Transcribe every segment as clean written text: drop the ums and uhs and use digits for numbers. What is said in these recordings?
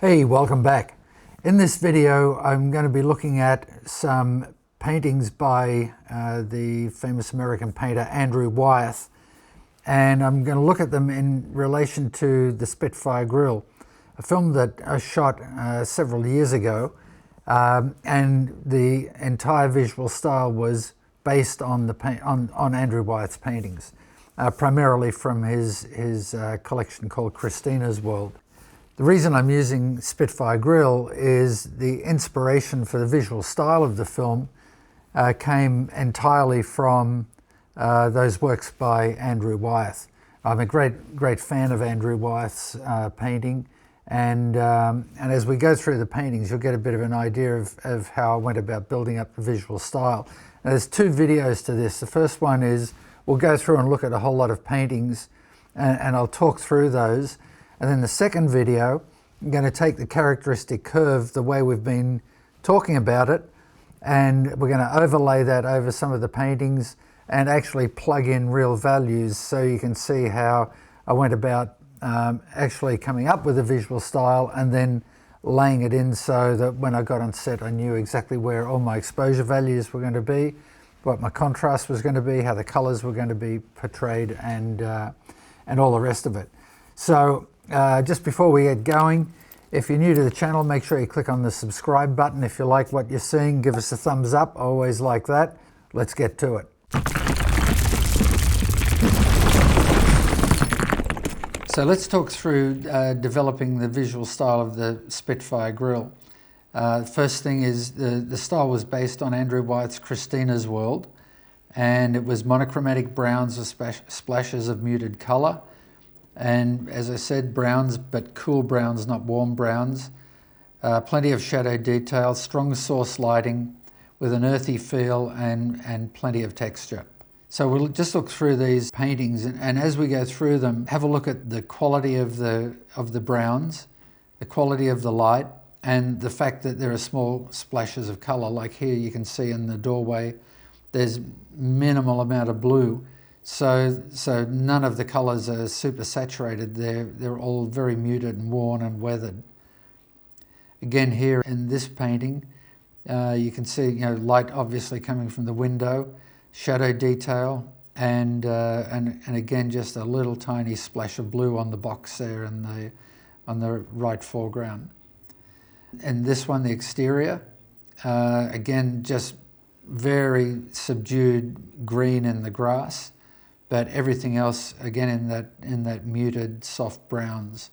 Hey, welcome back. In this video, I'm going to be looking at some paintings by the famous American painter Andrew Wyeth, and I'm going to look at them in relation to the Spitfire Grill, a film that I shot several years ago, and the entire visual style was based on on Andrew Wyeth's paintings, primarily from his collection called Christina's World. The reason I'm using Spitfire Grill is the inspiration for the visual style of the film came entirely from those works by Andrew Wyeth. I'm a great fan of Andrew Wyeth's painting, and as we go through the paintings, you'll get a bit of an idea of how I went about building up the visual style. Now, there's two videos to this. The first one is we'll go through and look at a whole lot of paintings, and I'll talk through those. And then the second video, I'm going to take the characteristic curve, the way we've been talking about it, and we're going to overlay that over some of the paintings and actually plug in real values so you can see how I went about actually coming up with a visual style and then laying it in so that when I got on set, I knew exactly where all my exposure values were going to be, what my contrast was going to be, how the colors were going to be portrayed, and all the rest of it. So just before we get going, if you're new to the channel, make sure you click on the subscribe button. If you like what you're seeing, give us a thumbs up. I always like that. Let's get to it. So let's talk through developing the visual style of the Spitfire Grill. First thing is the style was based on Andrew Wyeth's Christina's World, and it was monochromatic browns with splashes of muted color. And as I said, browns, but cool browns, not warm browns. Plenty of shadow detail, strong source lighting with an earthy feel and plenty of texture. So we'll just look through these paintings, and as we go through them, have a look at the quality of the browns, the quality of the light, and the fact that there are small splashes of color. Like here you can see in the doorway, there's minimal amount of blue. So none of the colors are super saturated. They're all very muted and worn and weathered. Again, here in this painting, you can see light obviously coming from the window, shadow detail, and again just a little tiny splash of blue on the box there on the right foreground. And this one, the exterior, again just very subdued green in the grass, but everything else again in that muted soft browns.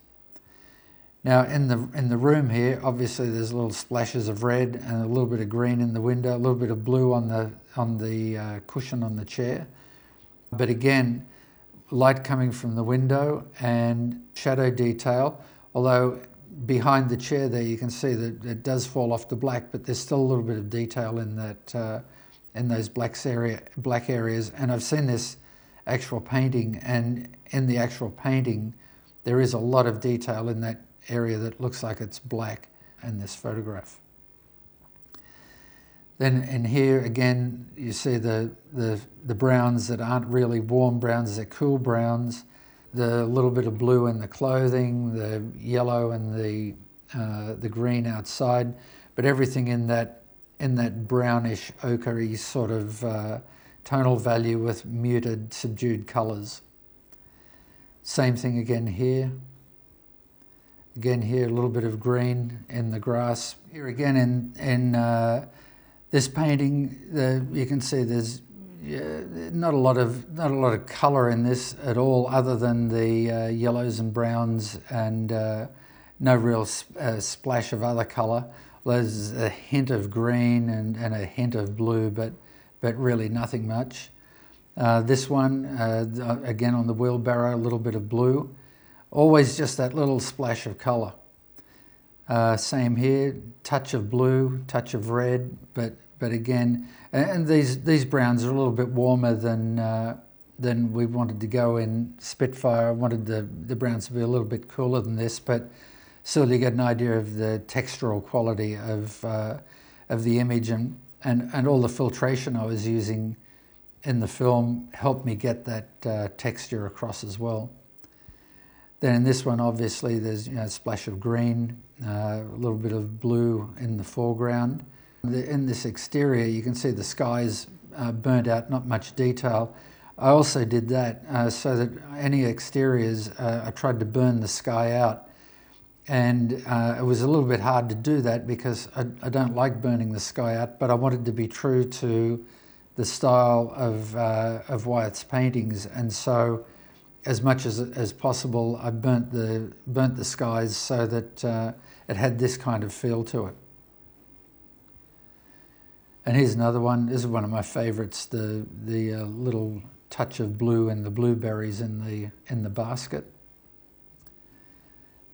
Now in the room here, obviously there's little splashes of red and a little bit of green in the window, a little bit of blue on the cushion on the chair. But again, light coming from the window and shadow detail. Although behind the chair there, you can see that it does fall off to black, but there's still a little bit of detail in that in those black areas. And I've seen this actual painting, and in the actual painting there is a lot of detail in that area that looks like it's black in this photograph. Then in here again you see the browns that aren't really warm browns, they're cool browns, the little bit of blue in the clothing, the yellow and the green outside, but everything in that brownish ochre-y sort of tonal value with muted, subdued colors. Same thing again here. Again here, a little bit of green in the grass. Here again in this painting, you can see there's not a lot of color in this at all, other than the yellows and browns, and no real splash of other color. There's a hint of green and a hint of blue, but really nothing much. This one, again on the wheelbarrow, a little bit of blue. Always just that little splash of color. Same here, touch of blue, touch of red, but again, and these browns are a little bit warmer than we wanted to go in Spitfire. I wanted the browns to be a little bit cooler than this, but still you get an idea of the textural quality of the image, and all the filtration I was using in the film helped me get that texture across as well. Then in this one, obviously, there's a splash of green, a little bit of blue in the foreground. In this exterior, you can see the sky's burnt out, not much detail. I also did that so that any exteriors, I tried to burn the sky out. And it was a little bit hard to do that because I don't like burning the sky out, but I wanted to be true to the style of Wyeth's paintings. And so as much as possible, I burnt the skies so that it had this kind of feel to it. And here's another one. This is one of my favorites, the little touch of blue in the blueberries in the basket.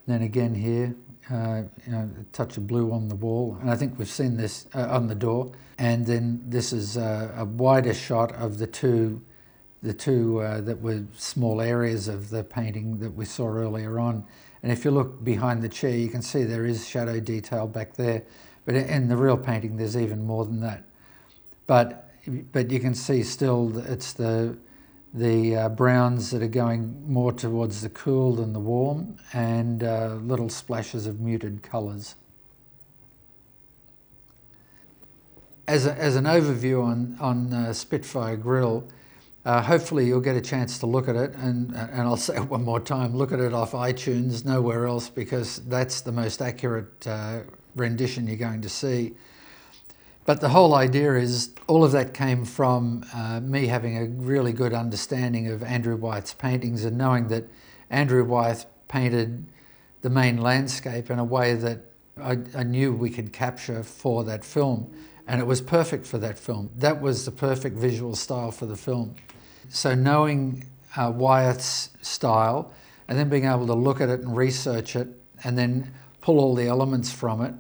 Then again here, a touch of blue on the wall, and I think we've seen this on the door. And then this is a wider shot of the two that were small areas of the painting that we saw earlier on. And if you look behind the chair, you can see there is shadow detail back there. But in the real painting, there's even more than that. But you can see still it's the browns that are going more towards the cool than the warm, and little splashes of muted colours. As an overview on Spitfire Grill, hopefully you'll get a chance to look at it, and I'll say it one more time, look at it off iTunes, nowhere else, because that's the most accurate rendition you're going to see. But the whole idea is all of that came from me having a really good understanding of Andrew Wyeth's paintings and knowing that Andrew Wyeth painted the main landscape in a way that I knew we could capture for that film. And it was perfect for that film. That was the perfect visual style for the film. So knowing Wyeth's style and then being able to look at it and research it and then pull all the elements from it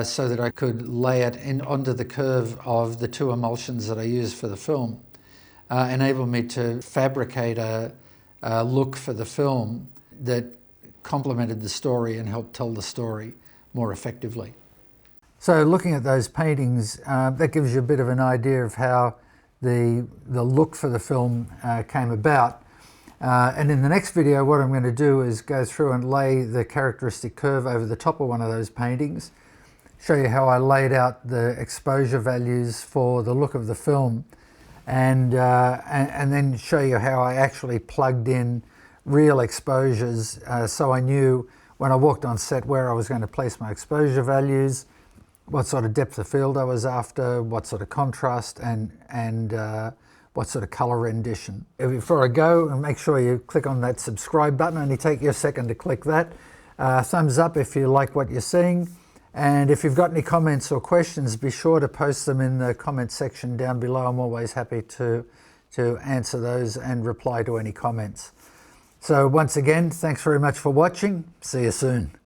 so that I could lay it onto the curve of the two emulsions that I used for the film, enabled me to fabricate a look for the film that complemented the story and helped tell the story more effectively. So looking at those paintings, that gives you a bit of an idea of how the look for the film came about. And in the next video, what I'm going to do is go through and lay the characteristic curve over the top of one of those paintings, show you how I laid out the exposure values for the look of the film, and then show you how I actually plugged in real exposures so I knew when I walked on set where I was going to place my exposure values, what sort of depth of field I was after, what sort of contrast, and what sort of color rendition. Before I go, make sure you click on that subscribe button. Only take you a second to click that. Thumbs up if you like what you're seeing. And if you've got any comments or questions, be sure to post them in the comment section down below. I'm always happy to answer those and reply to any comments. So once again, thanks very much for watching. See you soon.